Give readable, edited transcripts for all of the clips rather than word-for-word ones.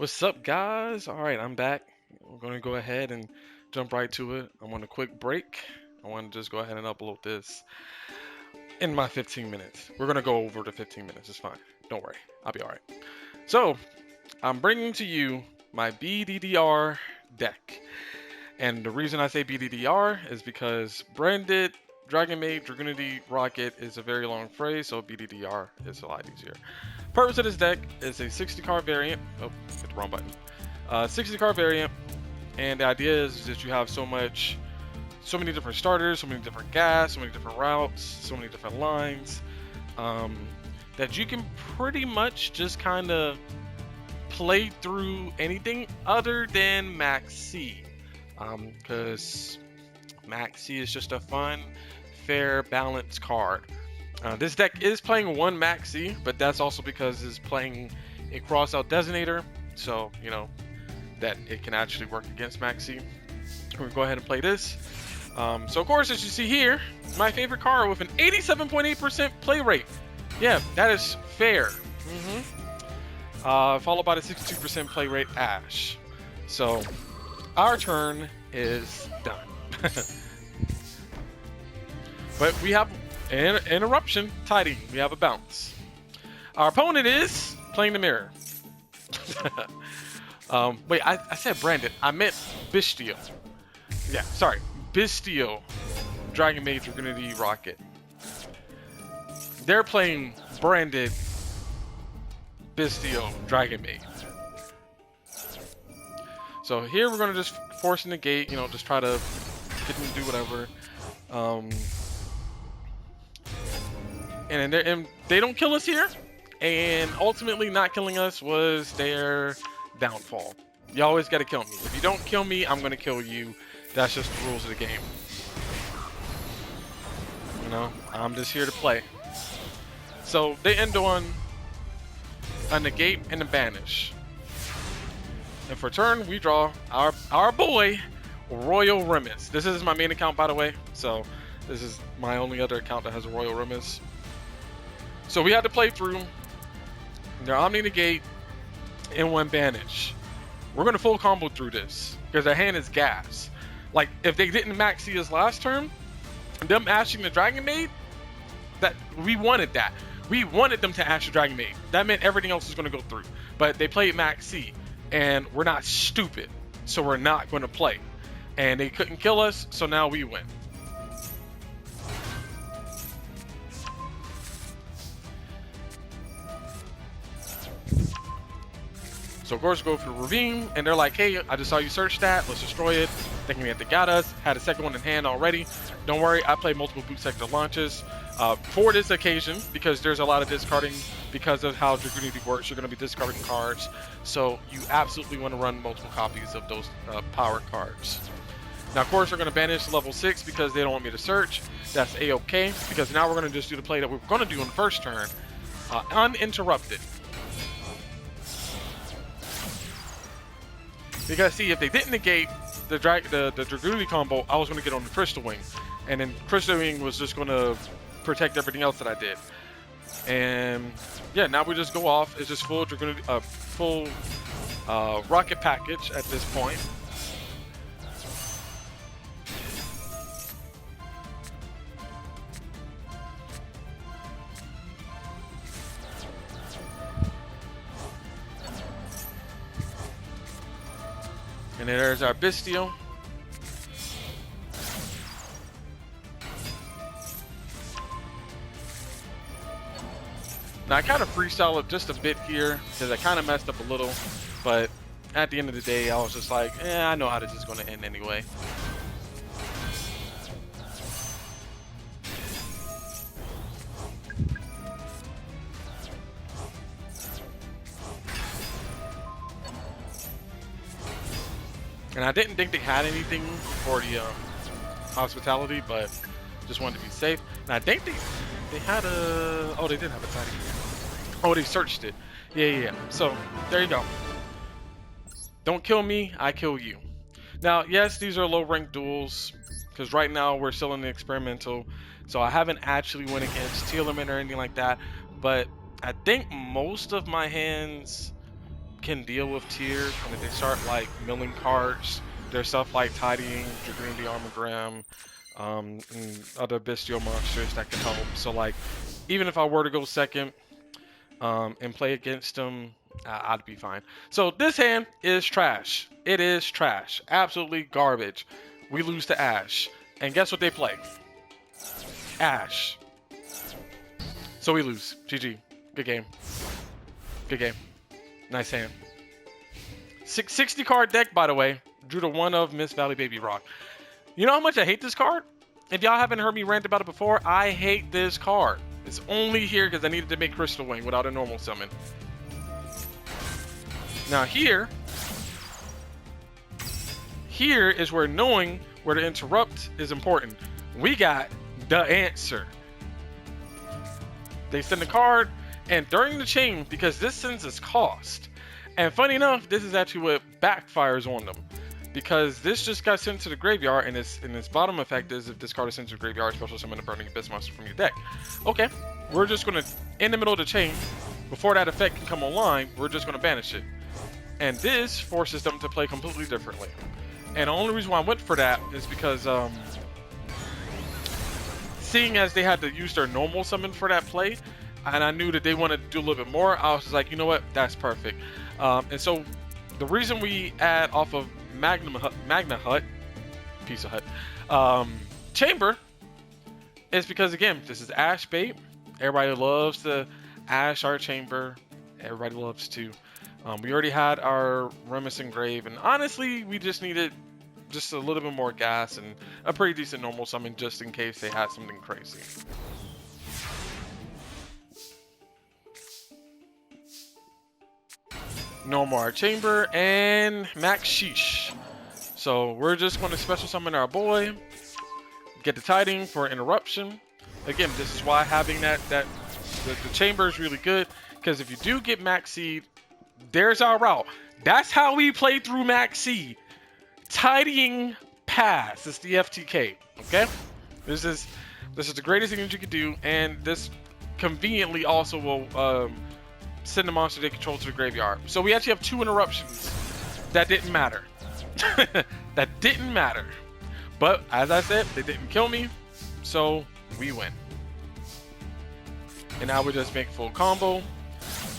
What's up, guys? All right, I'm back. We're going to go ahead and jump right to it. I'm on a quick break. I want to just go ahead and upload this in my 15 minutes. We're going to go over the 15 minutes. It's fine. Don't worry. I'll be all right. So, I'm bringing to you my BDDR deck. And the reason I say BDDR is because branded Dragonmaid, Dragunity, Rokket is a very long phrase, so BDDR is a lot easier. Purpose of this deck is a 60 card variant. Oh, hit the wrong button. 60 card variant, and the idea is that you have so many different starters, so many different gas, so many different routes, so many different lines, that you can pretty much just kind of play through anything other than Max C, because Max C is just a fun, fair, balanced card. This deck is playing one Max C, but that's also because it's playing a cross-out designator, so you know that it can actually work against Max C. We're gonna go ahead and play this. So of course, as you see here, my favorite card with an 87.8% play rate. Yeah, that is fair. Followed by the 62% play rate Ash. So our turn is done. But we have an interruption, tidy. We have a bounce. Our opponent is playing the mirror. Wait, I said branded. I meant Bystial. Yeah, sorry. Bystial, Dragonmaid, Dragunity, Rokket. They're playing branded Bystial, Dragonmaid. So here we're gonna just force negate, you know, just try to get them to do whatever. And they don't kill us here, and ultimately not killing us was their downfall. You always gotta kill me. If you don't kill me, I'm gonna kill you. That's just the rules of the game. You know, I'm just here to play. So they end on a negate and a banish. And for turn, we draw our boy, Royal Remus. This is my main account, by the way. So this is my only other account that has a Royal Remus. So we had to play through their Omni Negate and one banish. We're gonna full combo through this because their hand is gas. Like if they didn't max C us last turn, them ashing the Dragonmaid, that we wanted that. We wanted them to ash the Dragonmaid. That meant everything else was gonna go through. But they played max C, and we're not stupid, so we're not gonna play. And they couldn't kill us, so now we win. So of course go for the ravine, and they're like, hey, I just saw you search that, let's destroy it. Thinking that they got us, had a second one in hand already. Don't worry, I play multiple boot sector launches for this occasion because there's a lot of discarding because of how Dragunity works. You're going to be discarding cards, so you absolutely want to run multiple copies of those power cards. Now of course we're going to banish level 6 because they don't want me to search. That's a-okay, because now we're going to just do the play that we're going to do on the first turn, uninterrupted. Because see, if they didn't negate the Dragunity combo, I was going to get on the Crystal Wing, and then Crystal Wing was just going to protect everything else that I did. And yeah, now we just go off. It's just full Dragunity, full Rokket package at this point. And there's our Bystial. Now I kind of freestyle it just a bit here because I kind of messed up a little, but at the end of the day, I was just like, I know how this is going to end anyway. And I didn't think they had anything for the hospitality, but just wanted to be safe. And I think they had a... Oh, they did have a tidy. Oh, they searched it. Yeah. So, there you go. Don't kill me, I kill you. Now, yes, these are low-ranked duels, because right now we're still in the experimental. So I haven't actually went against Teal or anything like that. But I think most of my hands can deal with tiers, and if they start like milling cards, there's stuff like Tidying, Dragunity, Armogram, and other Bystial monsters that can help. So like, even if I were to go second and play against them, I'd be fine. So this hand is trash. It is trash. Absolutely garbage. We lose to Ash. And guess what they play? Ash. So we lose. GG. Good game. Good game. Nice hand. 60 card deck, by the way. Drew the one of Miss Valley Baby Rock. You know how much I hate this card? If y'all haven't heard me rant about it before, I hate this card. It's only here because I needed to make Crystal Wing without a normal summon. Now here is where knowing where to interrupt is important. We got the answer. They send a card, and during the chain, because this sends us cost. And funny enough, this is actually what backfires on them. Because this just got sent to the graveyard, and its bottom effect is if this card is sent to the graveyard, special summon a Burning Abyss monster from your deck. Okay, we're just going to, in the middle of the chain, before that effect can come online, we're just going to banish it. And this forces them to play completely differently. And the only reason why I went for that is because, seeing as they had to use their normal summon for that play, and I knew that they wanted to do a little bit more, I was just like, you know what, that's perfect. And so the reason we add off of Magna Hut, piece of hut, Chamber, is because, again, this is Ash bait. Everybody loves the Ash Art Chamber. Everybody loves to. We already had our Reminiscent Grave, and honestly, we just needed just a little bit more gas and a pretty decent normal summon just in case they had something crazy. No more Chamber and Max Sheesh. So we're just going to special summon our boy, get the Tiding for interruption. Again, this is why having the Chamber is really good, because if you do get Max Seed, there's our route. That's how we play through Max Seed. Tidying pass is the FTK. Okay, this is the greatest thing that you can do, and this conveniently also will send the monster they control to the graveyard. So we actually have 2 interruptions that didn't matter. That didn't matter. But as I said, they didn't kill me, so we win. And now we just make full combo,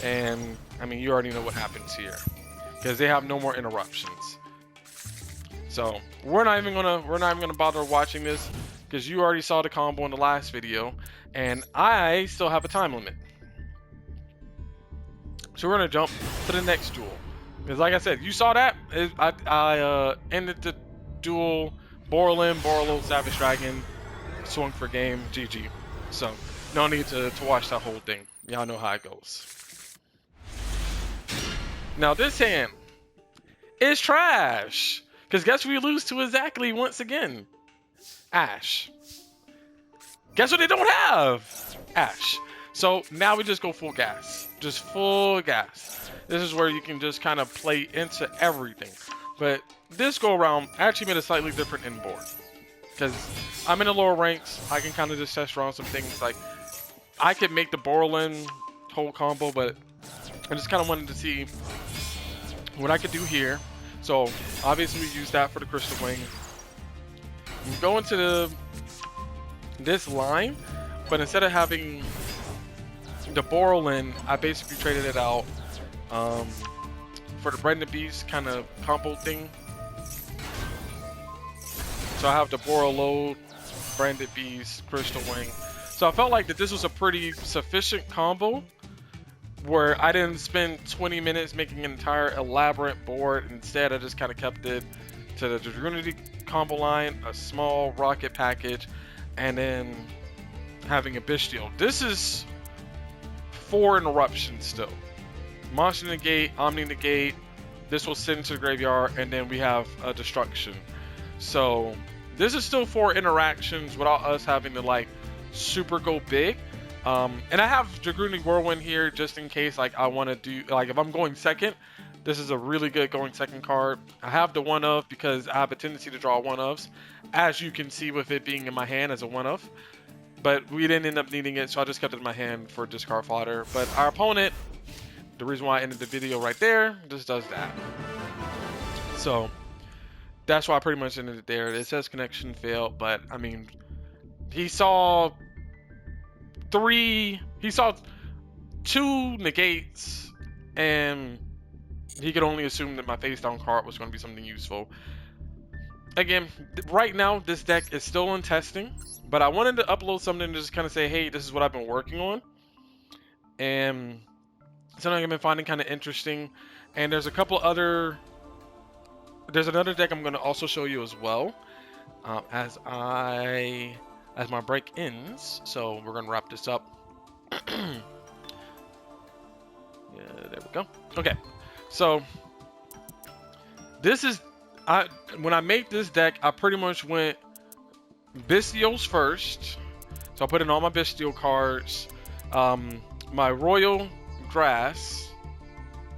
and I mean, you already know what happens here because they have no more interruptions. So we're not even gonna bother watching this because you already saw the combo in the last video, and I still have a time limit. So we're gonna jump to the next duel. Because like I said, you saw that. I ended the duel, Borlin, Borlo, Savage Dragon, swung for game, GG. So no need to watch that whole thing. Y'all know how it goes. Now this hand is trash. Because guess who we lose to exactly once again? Ash. Guess what they don't have? Ash. So now we just go full gas. Just full gas. This is where you can just kind of play into everything. But this go around, I actually made a slightly different inboard. Because I'm in the lower ranks. I can kind of just test around some things. Like, I could make the Borlin whole combo, but I just kind of wanted to see what I could do here. So obviously we use that for the Crystal Wing. I'm going to this line, but instead of having the Borlin, I basically traded it out for the Bread and the Beast kind of combo thing. So I have the Borlo, Branded Beast, Crystal Wing. So I felt like that this was a pretty sufficient combo where I didn't spend 20 minutes making an entire elaborate board. Instead, I just kind of kept it to the Dragunity combo line, a small Rokket package, and then having a Bystial. This is 4 interruptions still. Monster Negate, Omni Negate, this will send to the graveyard, and then we have a Destruction. So this is still 4 interactions without us having to like super go big. And I have Dragunity Whirlwind here just in case like I want to do, like if I'm going second, this is a really good going second card. I have the one of because I have a tendency to draw one ofs, as you can see with it being in my hand as a one of. But we didn't end up needing it, so I just kept it in my hand for discard fodder. But our opponent, the reason why I ended the video right there just does that. So that's why I pretty much ended it there. It says connection failed, but I mean, he saw two negates, and he could only assume that my face down card was going to be something useful. Again, right now this deck is still in testing, but I wanted to upload something to just kind of say, hey, this is what I've been working on, and something I've been finding kind of interesting. And there's another deck I'm going to also show you as well, as my break ends. So we're going to wrap this up. Yeah, there we go. Okay, so this is when I made this deck, I pretty much went Bystials first. So I put in all my Bystial cards, my Royal Grass,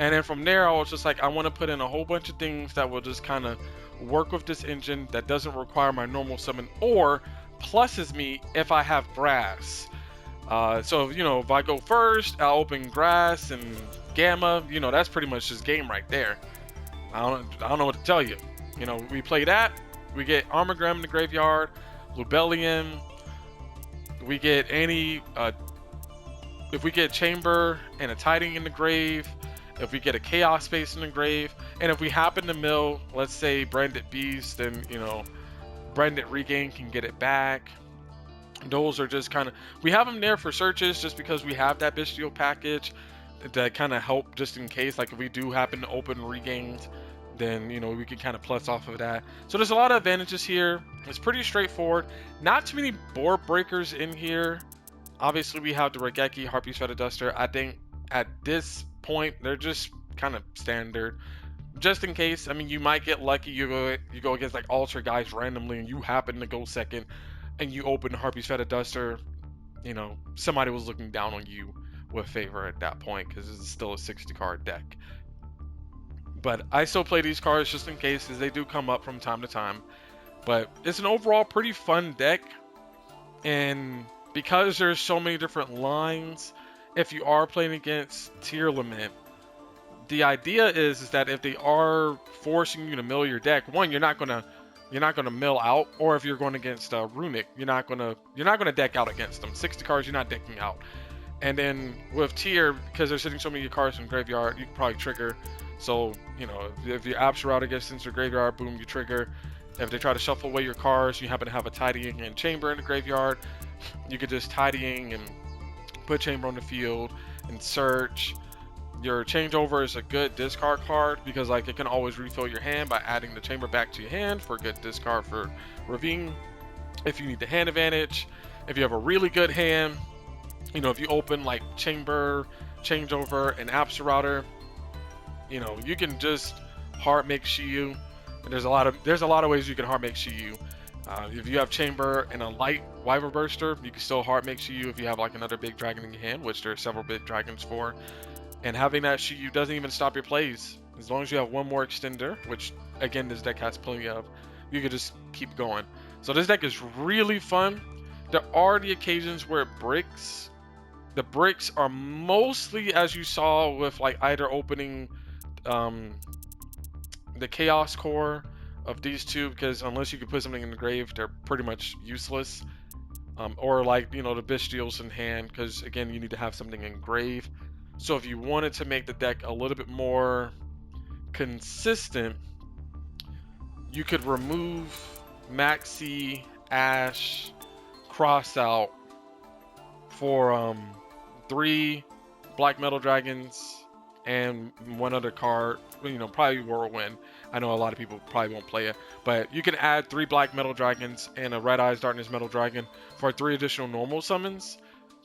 and then from there I was just like, I want to put in a whole bunch of things that will just kind of work with this engine that doesn't require my normal summon, or pluses me if I have grass. So if I go first, I'll open grass and gamma. That's pretty much just game right there. I don't know what to tell you. We play that, we get Armogram in the graveyard, Lubellion, we get any if we get Chamber and a Tiding in the grave, if we get a Chaos Space in the grave, and if we happen to mill, let's say, Branded Beast, then Branded Regain can get it back. Those are just kind of, we have them there for searches just because we have that Bystial package that kind of help just in case, like if we do happen to open Regains, then we can kind of plus off of that. So there's a lot of advantages here. It's pretty straightforward. Not too many board breakers in here. Obviously we have the Rokket, Harpy's Feather Duster. I think at this point they're just kind of standard, just in case. I mean, you might get lucky, you go against like Ultra guys randomly and you happen to go second and you open Harpy's Feather Duster. Somebody was looking down on you with favor at that point because this is still a 60 card deck. But I still play these cards just in case, because they do come up from time to time. But it's an overall pretty fun deck, and because there's so many different lines, if you are playing against tier limit, the idea is that if they are forcing you to mill your deck, one, you're not gonna mill out, or if you're going against Runic, you're not gonna deck out against them. 60 cards, you're not decking out. And then with tier, because they're sitting so many cards in graveyard, you can probably trigger. So, if you Absolute against into graveyard, boom, you trigger. If they try to shuffle away your cards, you happen to have a Tidying and Chamber in the graveyard, you could just Tidying and put Chamber on the field and search. Your Changeover is a good discard card because it can always refill your hand by adding the Chamber back to your hand for a good discard for Ravine. If you need the hand advantage, if you have a really good hand, if you open like Chamber, Changeover, and Absolute, you can just hard make Shiyu. And there's a lot of ways you can hard make Shiyu. If you have Chamber and a light Wyvern Burster, you can still hard make Shiyu if you have like another big dragon in your hand, which there are several big dragons for. And having that Shiyu doesn't even stop your plays. As long as you have one more extender, which again this deck has plenty of, you can just keep going. So this deck is really fun. There are the occasions where it breaks. The breaks are mostly, as you saw, with like either opening the Chaos Core of these two, because unless you can put something in the grave, they're pretty much useless. Or like the Bystials in hand, because again you need to have something in grave. So if you wanted to make the deck a little bit more consistent, you could remove Maxi, Ash, Cross out for 3 Black Metal Dragons and one other card, probably Whirlwind. I know a lot of people probably won't play it, but you can add 3 Black Metal Dragons and a Red Eyes Darkness Metal Dragon for 3 additional normal summons.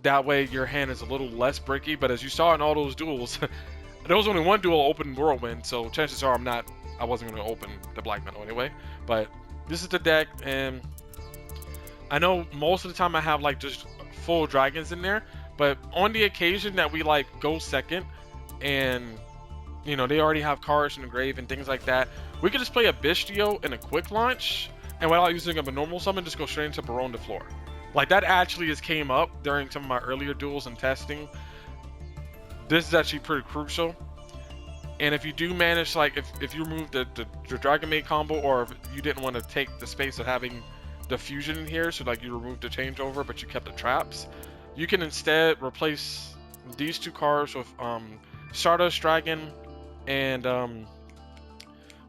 That way your hand is a little less bricky, but as you saw in all those duels, there was only one duel open Whirlwind, so chances are I wasn't going to open the Black Metal anyway. But this is the deck, and I know most of the time I have like just full dragons in there, but on the occasion that we like go second and they already have cards in the grave and things like that, we could just play a Bystial and a quick launch, and without using a normal summon, just go straight into Baron de Floor. Like that actually came up during some of my earlier duels and testing. this is actually pretty crucial. And if you do manage, like, if you remove the Dragonmaid combo, or if you didn't want to take the space of having the fusion in here, so like you removed the changeover but you kept the traps, you can instead replace these two cards with Stardust Dragon and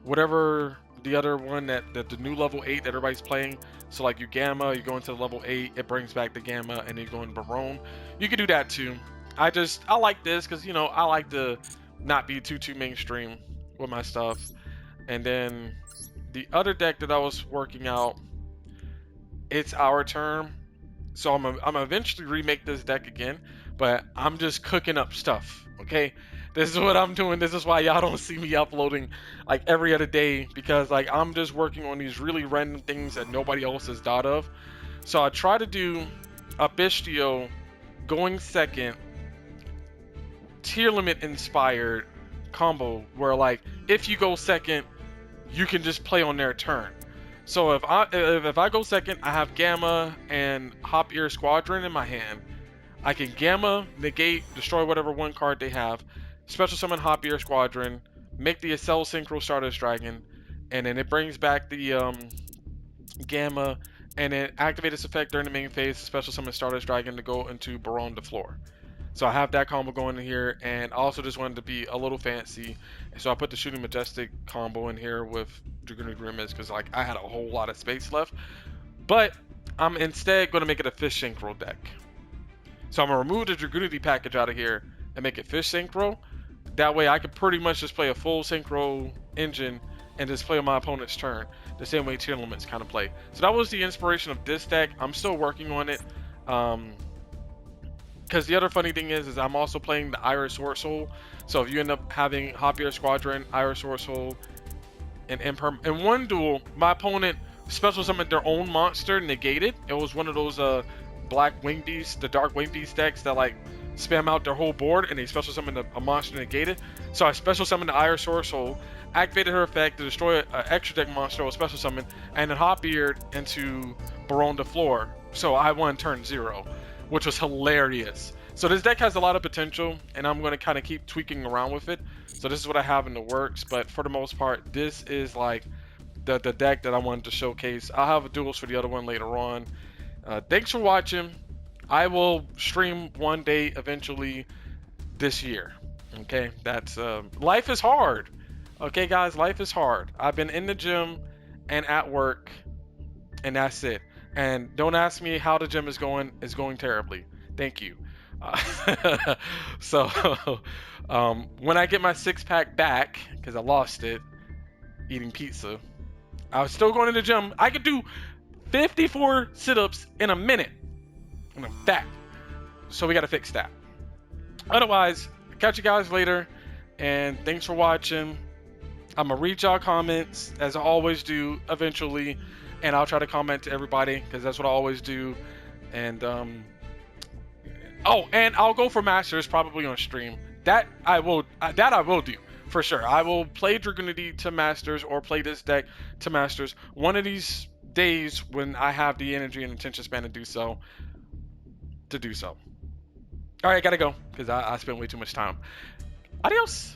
whatever the other one that the new level 8 that everybody's playing. So like you Gamma, you go into level 8, it brings back the Gamma, and then you go in Barone. You can do that too. I like this because, you know, I like to not be too mainstream with my stuff. And then the other deck that I was working out, it's our turn. So I'm gonna eventually remake this deck again, but I'm just cooking up stuff, okay? This is what I'm doing. This is why y'all don't see me uploading like every other day, because like I'm just working on these really random things that nobody else has thought of. So I try to do a Bystial going second, tier limit inspired combo where like if you go second, you can just play on their turn. So if I go second, I have Gamma and Hop Ear Squadron in my hand. I can Gamma, negate, destroy whatever one card they have, special summon Hop Ear Squadron, make the Accel Synchro Stardust Dragon, and then it brings back the Gamma, and then activate its effect during the main phase, special summon Stardust Dragon to go into Baron de Floor. So I have that combo going in here, and I also just wanted to be a little fancy, so I put the Shooting Majestic combo in here with Dragunity Grimace because like I had a whole lot of space left. But I'm instead going to make it a Fish Synchro deck. So I'm going to remove the Dragunity package out of here and make it Fish Synchro. That way I could pretty much just play a full Synchro engine and just play on my opponent's turn, the same way tier limits kind of play. So that was the inspiration of this deck. I'm still working on it. Because the other funny thing is I'm also playing the Iris Sword Soul. So if you end up having Hop Ear Squadron, Iris Sword Soul, and Imperm in one duel, my opponent special summoned their own monster negated. It was one of those black wing beasts, the dark wing beast decks that like spam out their whole board, and they special summoned a monster negated. So I special summoned the Iris Sword Soul, activated her effect to destroy an extra deck monster with special summon, and then Hop Eared into Baron de Floor. So I won turn 0. Which was hilarious. So this deck has a lot of potential, and I'm going to kind of keep tweaking around with it. So this is what I have in the works, but for the most part, this is like the deck that I wanted to showcase. I'll have duels for the other one later on. Thanks for watching. I will stream one day eventually this year. Okay, that's life is hard. Okay, guys, life is hard. I've been in the gym and at work, and that's it. And don't ask me how the gym is going. It's going terribly. Thank you. So when I get my 6-pack back, because I lost it eating pizza, I was still going to the gym. I could do 54 sit-ups in a minute. And I'm fat. So we got to fix that. Otherwise, catch you guys later. And thanks for watching. I'm going to read y'all comments, as I always do, eventually. And I'll try to comment to everybody, because that's what I always do. And oh, and I'll go for Masters probably on stream. That I will do for sure. I will play Dragunity to Masters, or play this deck to Masters one of these days when I have the energy and attention span to do so. All right, I gotta go because I spent way too much time. Adios.